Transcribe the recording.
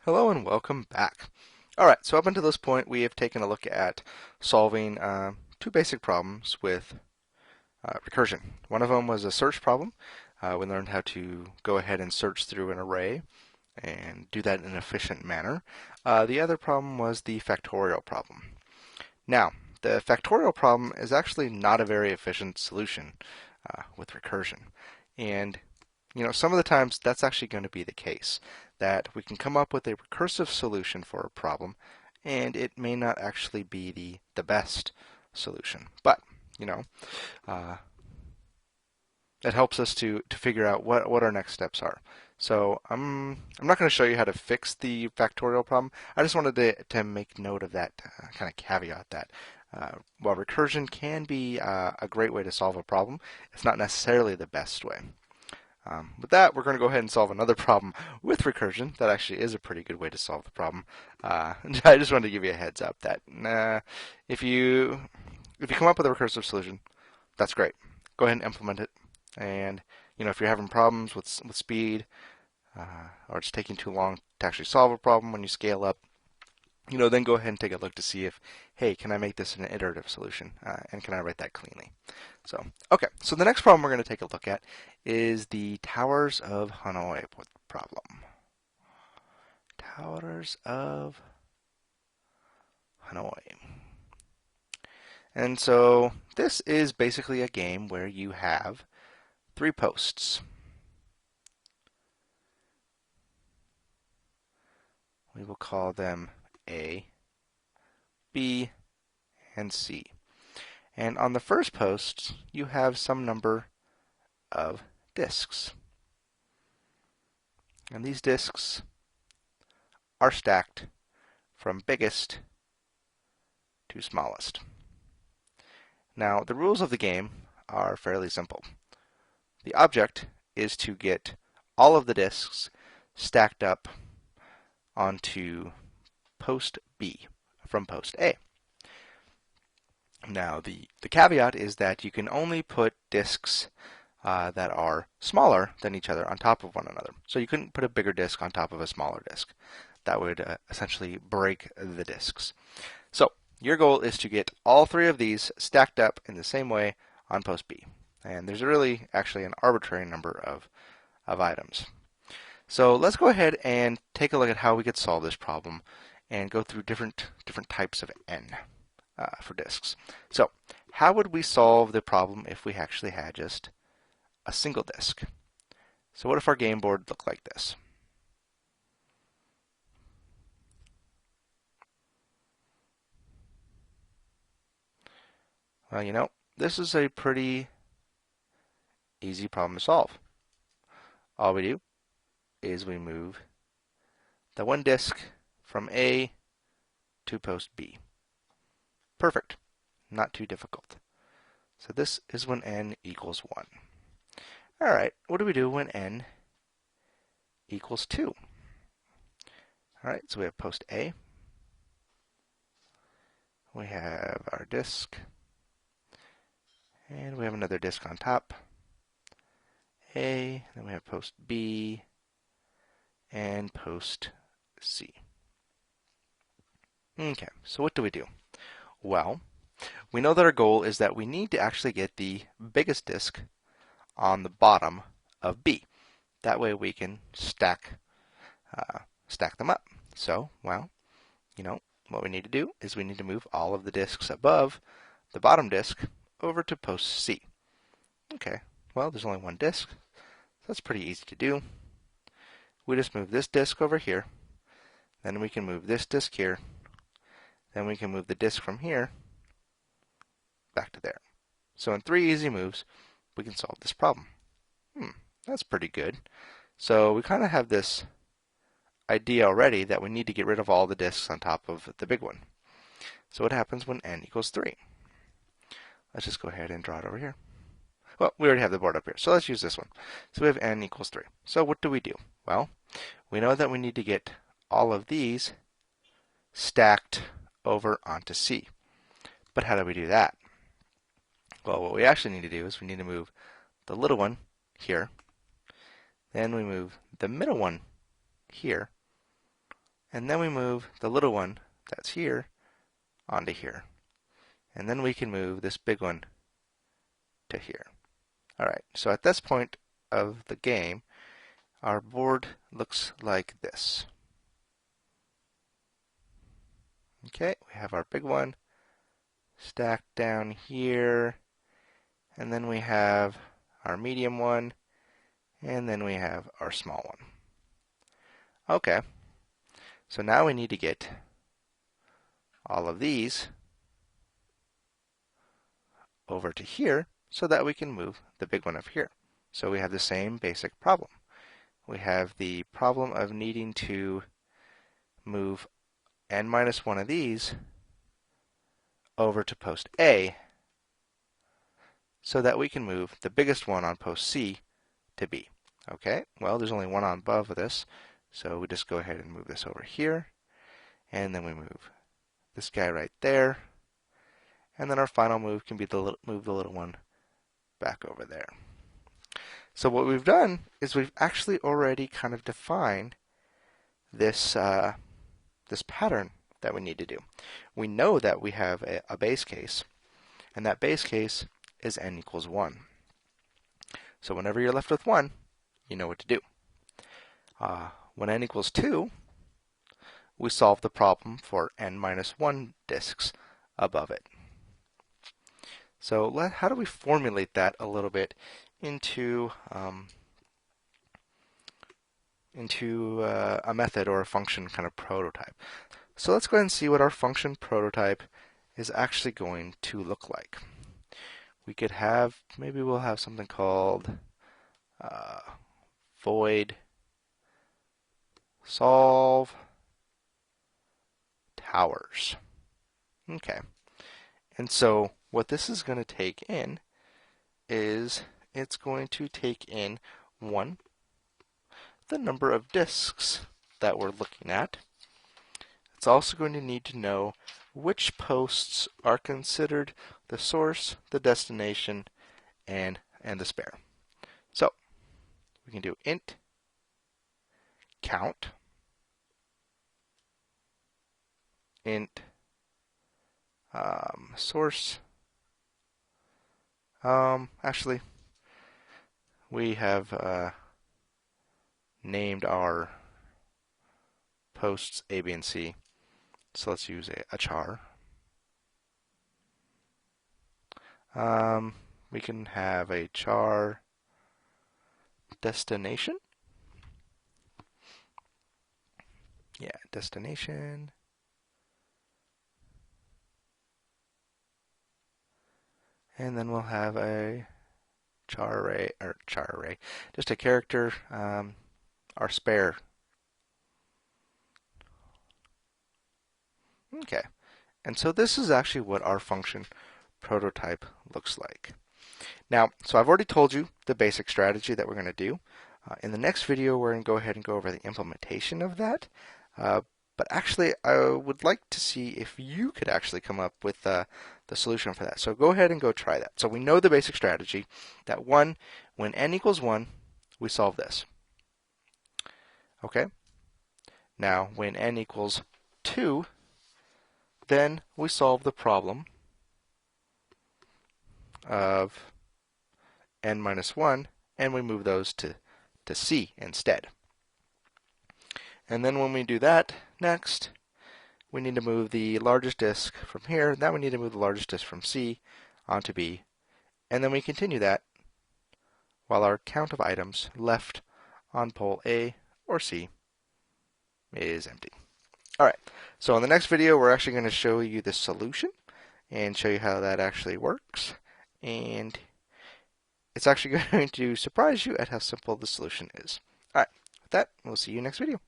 Hello and welcome back. Alright, so up until this point we have taken a look at solving two basic problems with recursion. One of them was a search problem. We learned how to go ahead and search through an array and do that in an efficient manner. The other problem was the factorial problem. Now, the factorial problem is actually not a very efficient solution with recursion. And some of the times that's actually going to be the case, that we can come up with a recursive solution for a problem, and it may not actually be the best solution. But, you know, uh, it helps us to figure out what our next steps are. So I'm not going to show you how to fix the factorial problem. I just wanted to make note of that kind of caveat that while recursion can be a great way to solve a problem, it's not necessarily the best way. With that, we're going to go ahead and solve another problem with recursion. That actually is a pretty good way to solve the problem. I just wanted to give you a heads up that if you come up with a recursive solution, that's great. Go ahead and implement it. And if you're having problems with speed, or it's taking too long to actually solve a problem when you scale up, then go ahead and take a look to see if, hey, can I make this an iterative solution? And can I write that cleanly? So, okay, so the next problem we're going to take a look at is the Towers of Hanoi problem. Towers of Hanoi. And so this is basically a game where you have three posts. We will call them A, B, and C. And on the first post, you have some number of disks. And these disks are stacked from biggest to smallest. Now, the rules of the game are fairly simple. The object is to get all of the disks stacked up onto post B from post A. Now, the caveat is that you can only put disks that are smaller than each other on top of one another. So you couldn't put a bigger disk on top of a smaller disk. That would essentially break the disks. So your goal is to get all three of these stacked up in the same way on post B. And there's really actually an arbitrary number of items. So let's go ahead and take a look at how we could solve this problem and go through different types of n for disks. So how would we solve the problem if we actually had just a single disk? So what if our game board looked like this? Well, this is a pretty easy problem to solve. All we do is we move the one disk from A to post B. Perfect. Not too difficult. So this is when n equals 1. All right, what do we do when n equals 2? All right, so we have post A. We have our disk. And we have another disk on top. A, then we have post B, and post C. Okay, so what do we do? Well, we know that our goal is that we need to actually get the biggest disk on the bottom of B. That way we can stack them up. So, well, what we need to do is we need to move all of the disks above the bottom disk over to post C. Okay, well, there's only one disk, so that's pretty easy to do. We just move this disk over here, then we can move this disk here, then we can move the disk from here back to there. So in 3 easy moves, we can solve this problem. That's pretty good. So we kind of have this idea already that we need to get rid of all the disks on top of the big one. So what happens when n equals 3? Let's just go ahead and draw it over here. Well, we already have the board up here, so let's use this one. So we have n equals 3. So what do? Well, we know that we need to get all of these stacked over onto C. But how do we do that? Well, what we actually need to do is we need to move the little one here. Then we move the middle one here. and then we move the little one that's here onto here. And then we can move this big one to here. Alright, so at this point of the game, our board looks like this. Okay, we have our big one stacked down here, and then we have our medium one, and then we have our small one. Okay, so now we need to get all of these over to here so that we can move the big one over here. So we have the same basic problem. We have the problem of needing to move n minus one of these over to post A so that we can move the biggest one on post C to B. Okay, well, there's only one on above of this, so we just go ahead and move this over here, and then we move this guy right there, and then our final move can be move the little one back over there. So what we've done is we've actually already kind of defined this this pattern that we need to do. We know that we have a base case, and that base case is n equals 1. So whenever you're left with 1, you know what to do. When n equals 2, we solve the problem for n minus 1 disks above it. So how do we formulate that a little bit into a method or a function kind of prototype? So let's go ahead and see what our function prototype is actually going to look like. We could have, maybe we'll have something called void solve towers. Okay. And so what this is going to take in is it's going to take in 1, the number of disks that we're looking at. It's also going to need to know which posts are considered the source, the destination, and the spare. So we can do int count, int source. Actually, we have named our posts A, B, and C. So let's use a char. We can have a char destination. Yeah, destination. And then we'll have a char array, just a character, our spare. Okay, and so this is actually what our function prototype looks like. Now, so I've already told you the basic strategy that we're going to do. In the next video, we're going to go ahead and go over the implementation of that. But actually, I would like to see if you could actually come up with the solution for that. So go ahead and go try that. So we know the basic strategy that when n equals 1, we solve this. Okay? Now, when n equals 2, then we solve the problem of n minus 1, and we move those to C instead. And then when we do that, next, we need to move the largest disk from here. Now we need to move the largest disk from C onto B. And then we continue that while our count of items left on pole A or C is empty. All right, so in the next video, we're actually going to show you the solution and show you how that actually works. And it's actually going to surprise you at how simple the solution is. All right, with that, we'll see you next video.